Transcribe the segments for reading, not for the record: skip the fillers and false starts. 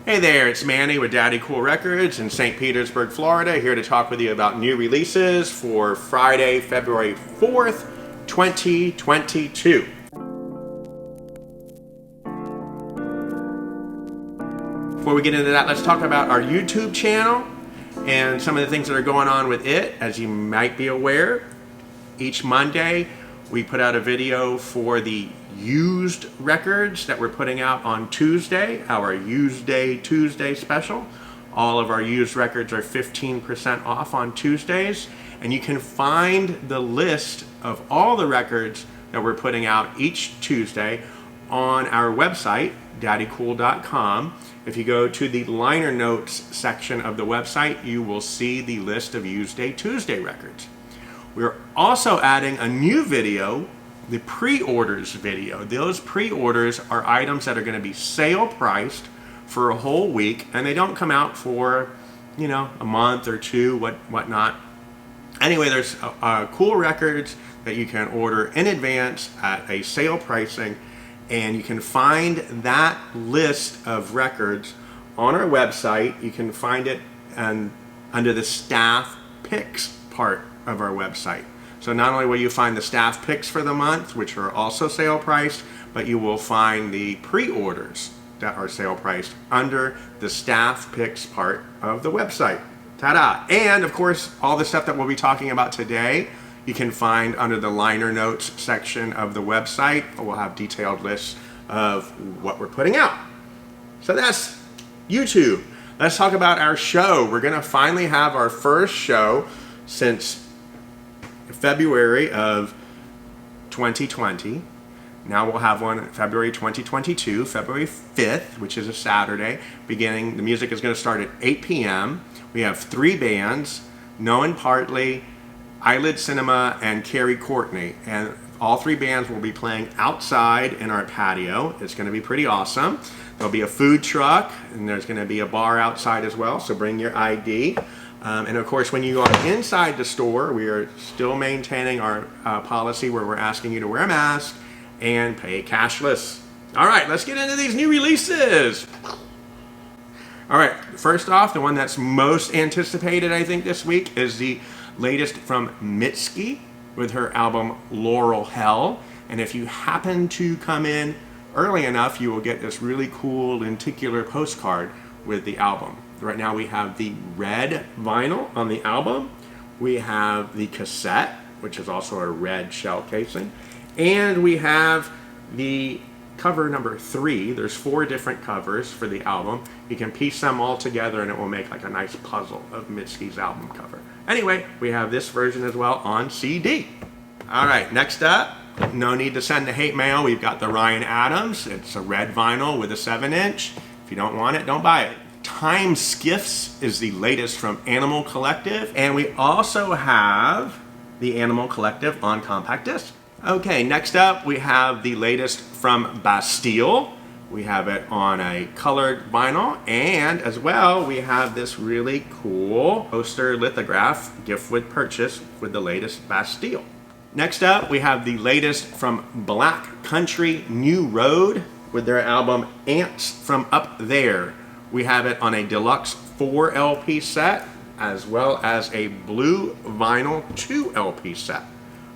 Hey there, it's Manny with Daddy Kool Records in St. Petersburg, Florida, here to talk with you about new releases for Friday, February 4th, 2022. Before we get into that, let's talk about our YouTube channel and some of the things that are going on with it. As you might be aware, each Monday we put out a video for the used records that we're putting out on Tuesday, our Used Day Tuesday special. All of our used records are 15% off on Tuesdays, and you can find the list of all the records that we're putting out each Tuesday on our website, daddykool.com. If you go to the liner notes section of the website, you will see the list of Used Day Tuesday records. We're also adding a new video, the pre-orders video. Those pre-orders are items that are going to be sale priced for a whole week, and they don't come out for, a month or two, whatnot. Anyway, there's cool records that you can order in advance at a sale pricing, and you can find that list of records on our website. You can find it under the staff picks part of our website. So not only will you find the staff picks for the month, which are also sale priced, but you will find the pre-orders that are sale priced under the staff picks part of the website. Ta-da! And of course, all the stuff that we'll be talking about today, you can find under the liner notes section of the website. We'll have detailed lists of what we're putting out. So that's YouTube. Let's talk about our show. We're gonna finally have our first show since February of 2020. Now we'll have one February 2022, February 5th, which is a Saturday. The music is going to start at 8 p.m. We have 3 bands, Known Partly, Eyelid Cinema, and Carrie Courtney. And all 3 bands will be playing outside in our patio. It's going to be pretty awesome. There'll be a food truck, and there's going to be a bar outside as well, so bring your ID. And of course, when you are inside the store, we are still maintaining our policy where we're asking you to wear a mask and pay cashless. All right, let's get into these new releases. All right, first off, the one that's most anticipated, I think, this week is the latest from Mitski with her album Laurel Hell. And if you happen to come in early enough, you will get this really cool lenticular postcard with the album. Right now we have the red vinyl on the album. We have the cassette, which is also a red shell casing. And we have the cover number 3. There's 4 different covers for the album. You can piece them all together and it will make like a nice puzzle of Mitski's album cover. Anyway, we have this version as well on CD. All right, next up, no need to send the hate mail. We've got the Ryan Adams. It's a red vinyl with a 7-inch. If you don't want it, don't buy it. Time Skiffs is the latest from Animal Collective, and we also have the Animal Collective on compact disc. Okay, next up we have the latest from Bastille. We have it on a colored vinyl, and as well we have this really cool poster lithograph gift with purchase with the latest Bastille. Next up we have the latest from Black Country New Road with their album Ants from Up There. We have it on a deluxe 4 LP set, as well as a blue vinyl 2 LP set.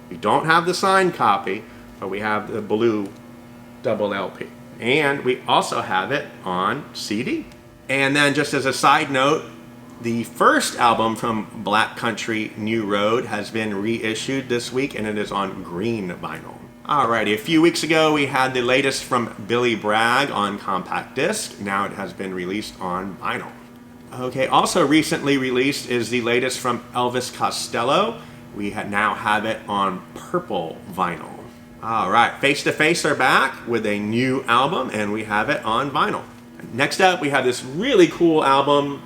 We don't have the signed copy, but we have the blue double LP. And we also have it on CD. And then just as a side note, the first album from Black Country New Road has been reissued this week, and it is on green vinyl. Alrighty, a few weeks ago we had the latest from Billy Bragg on compact disc. Now it has been released on vinyl. Okay, also recently released is the latest from Elvis Costello. We now have it on purple vinyl. Alright, Face to Face are back with a new album, and we have it on vinyl. Next up we have this really cool album,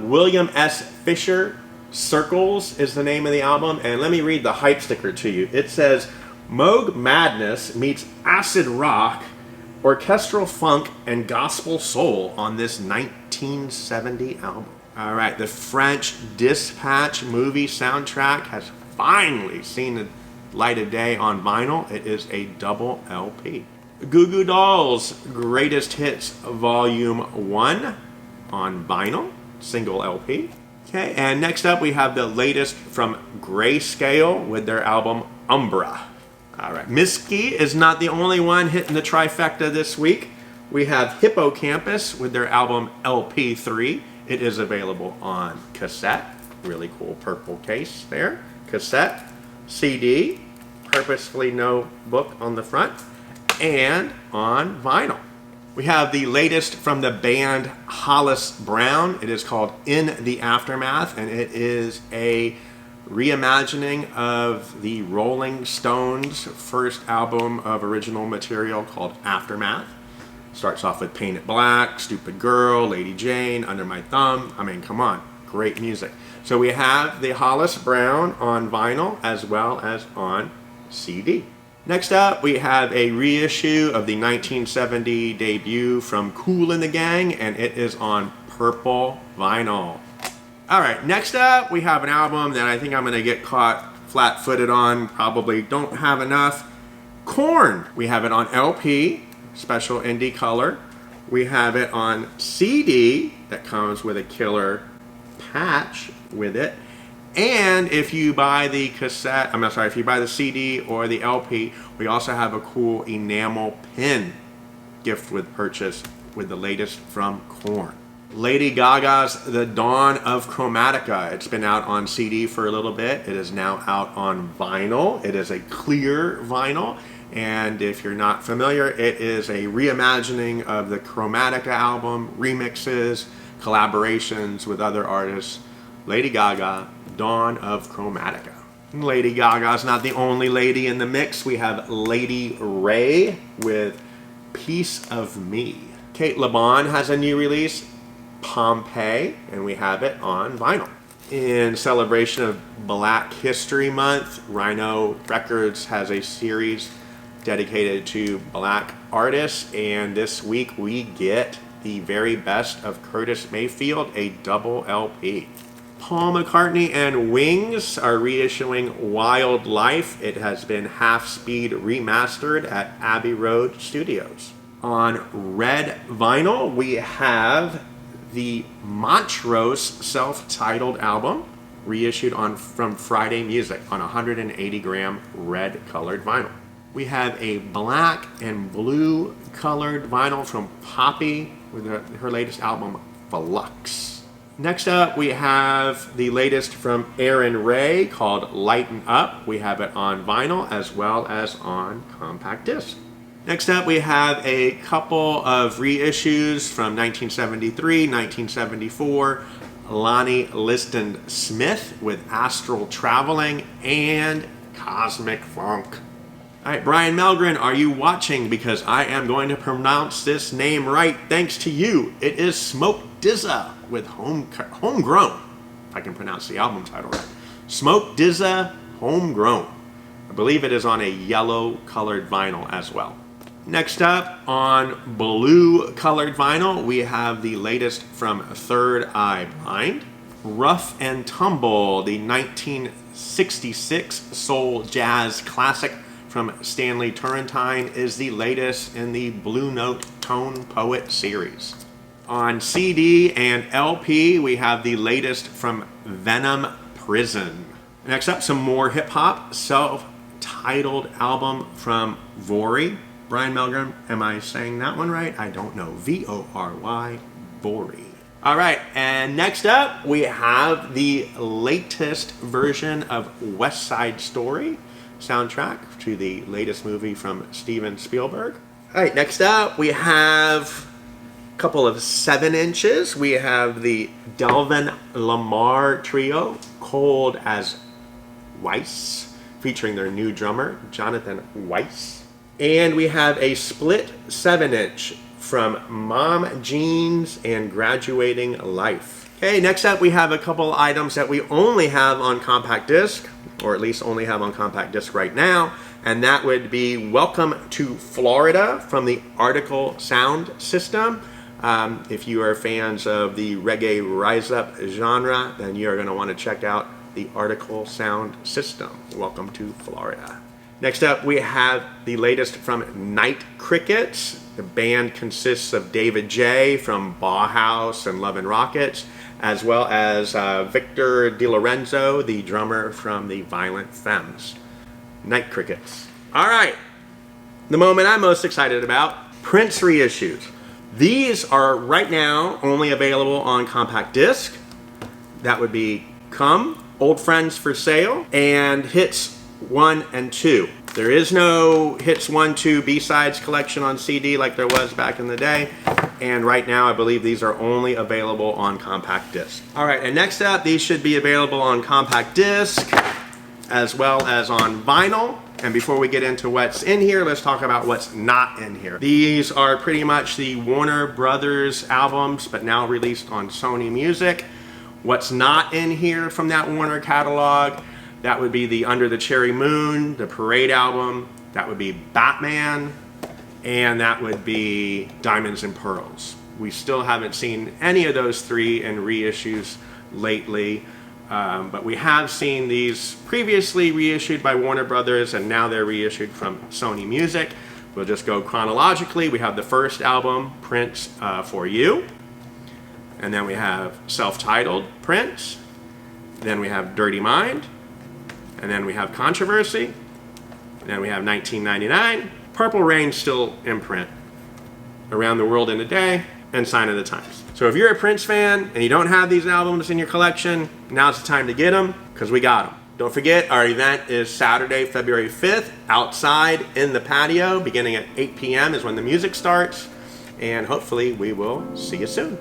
William S. Fisher, Circles is the name of the album, and let me read the hype sticker to you. It says, Moog Madness meets acid rock, orchestral funk, and gospel soul on this 1970 album. All right, the French Dispatch movie soundtrack has finally seen the light of day on vinyl. It is a double LP. Goo Goo Dolls Greatest Hits Volume 1 on vinyl, single LP. Okay, and next up we have the latest from Grayscale with their album Umbra. All right, Miski is not the only one hitting the trifecta this week. We have Hippocampus with their album LP3. It is available on cassette. Really cool purple case there. Cassette, CD, purposefully no book on the front, and on vinyl. We have the latest from the band Hollis Brown. It is called In the Aftermath, and it is a reimagining of the Rolling Stones' first album of original material called Aftermath. Starts off with Paint It Black, Stupid Girl, Lady Jane, Under My Thumb. I mean, come on, great music. So we have the Hollis Brown on vinyl as well as on CD. Next up, we have a reissue of the 1970 debut from Kool and the Gang, and it is on purple vinyl. All right, next up, we have an album that I think I'm gonna get caught flat-footed on, probably don't have enough. Korn. We have it on LP, special indie color. We have it on CD that comes with a killer patch with it. And if you buy the cassette, if you buy the CD or the LP, we also have a cool enamel pin gift with purchase with the latest from Korn. Lady Gaga's The Dawn of Chromatica. It's been out on CD for a little bit. It is now out on vinyl. It is a clear vinyl. And if you're not familiar, it is a reimagining of the Chromatica album, remixes, collaborations with other artists. Lady Gaga, Dawn of Chromatica. Lady Gaga's not the only lady in the mix. We have Lady Ray with Piece of Me. Kate LeBon has a new release, Pompeii, and we have it on vinyl. In celebration of Black History Month, Rhino Records has a series dedicated to black artists, and this week we get the very best of Curtis Mayfield, a double LP. Paul McCartney and Wings are reissuing Wild Life. It has been half-speed remastered at Abbey Road Studios. On red vinyl, we have the Montrose self-titled album, reissued from Friday Music on 180-gram red-colored vinyl. We have a black and blue colored vinyl from Poppy with her latest album, Flux. Next up, we have the latest from Aaron Ray called Lighten Up. We have it on vinyl as well as on compact disc. Next up, we have a couple of reissues from 1973, 1974. Lonnie Liston Smith with Astral Traveling and Cosmic Funk. All right, Brian Melgren, are you watching? Because I am going to pronounce this name right thanks to you. It is Smoke Dizza with Homegrown, if I can pronounce the album title right. Smoke Dizza, Homegrown. I believe it is on a yellow colored vinyl as well. Next up, on blue colored vinyl, we have the latest from Third Eye Blind. Rough and Tumble, the 1966 soul jazz classic from Stanley Turrentine, is the latest in the Blue Note Tone Poet series. On CD and LP, we have the latest from Venom Prison. Next up, some more hip-hop, self-titled album from Vory. Brian Melgren, am I saying that one right? I don't know. V-O-R-Y, Vory. All right, and next up, we have the latest version of West Side Story soundtrack to the latest movie from Steven Spielberg. All right, next up, we have couple of 7 inches. We have the Delvin Lamar Trio, Cold as Weiss, featuring their new drummer, Jonathan Weiss. And we have a split 7-inch from Mom Jeans and Graduating Life. Okay, next up we have a couple items that we only have on compact disc, or at least only have on compact disc right now, and that would be Welcome to Florida from the Article Sound System. If you are fans of the reggae rise up genre, then you're going to want to check out the Article Sound System. Welcome to Florida. Next up, we have the latest from Night Crickets. The band consists of David J. from Bauhaus and Love and Rockets, as well as Victor DiLorenzo, the drummer from the Violent Femmes. Night Crickets. All right, the moment I'm most excited about, Prince Reissues. These are right now only available on compact disc. That would be Come, Old Friends for Sale, and Hits 1 and 2. There is no Hits 1, 2 B-Sides collection on CD like there was back in the day. And right now, I believe these are only available on compact disc. All right, and next up, these should be available on compact disc as well as on vinyl. And before we get into what's in here, let's talk about what's not in here. These are pretty much the Warner Brothers albums, but now released on Sony Music. What's not in here from that Warner catalog, that would be the Under the Cherry Moon, the Parade album, that would be Batman, and that would be Diamonds and Pearls. We still haven't seen any of those three in reissues lately, but we have seen these previously reissued by Warner Brothers, and now they're reissued from Sony Music. We'll just go chronologically. We have the first album, Prince For You, and then we have self-titled Prince, then we have Dirty Mind, and then we have Controversy, and then we have 1999, Purple Rain still in print, Around the World in a Day, and Sign of the Times. So if you're a Prince fan and you don't have these albums in your collection, now's the time to get them, because we got them. Don't forget, our event is Saturday, February 5th, outside in the patio, beginning at 8 p.m. is when the music starts, and hopefully we will see you soon.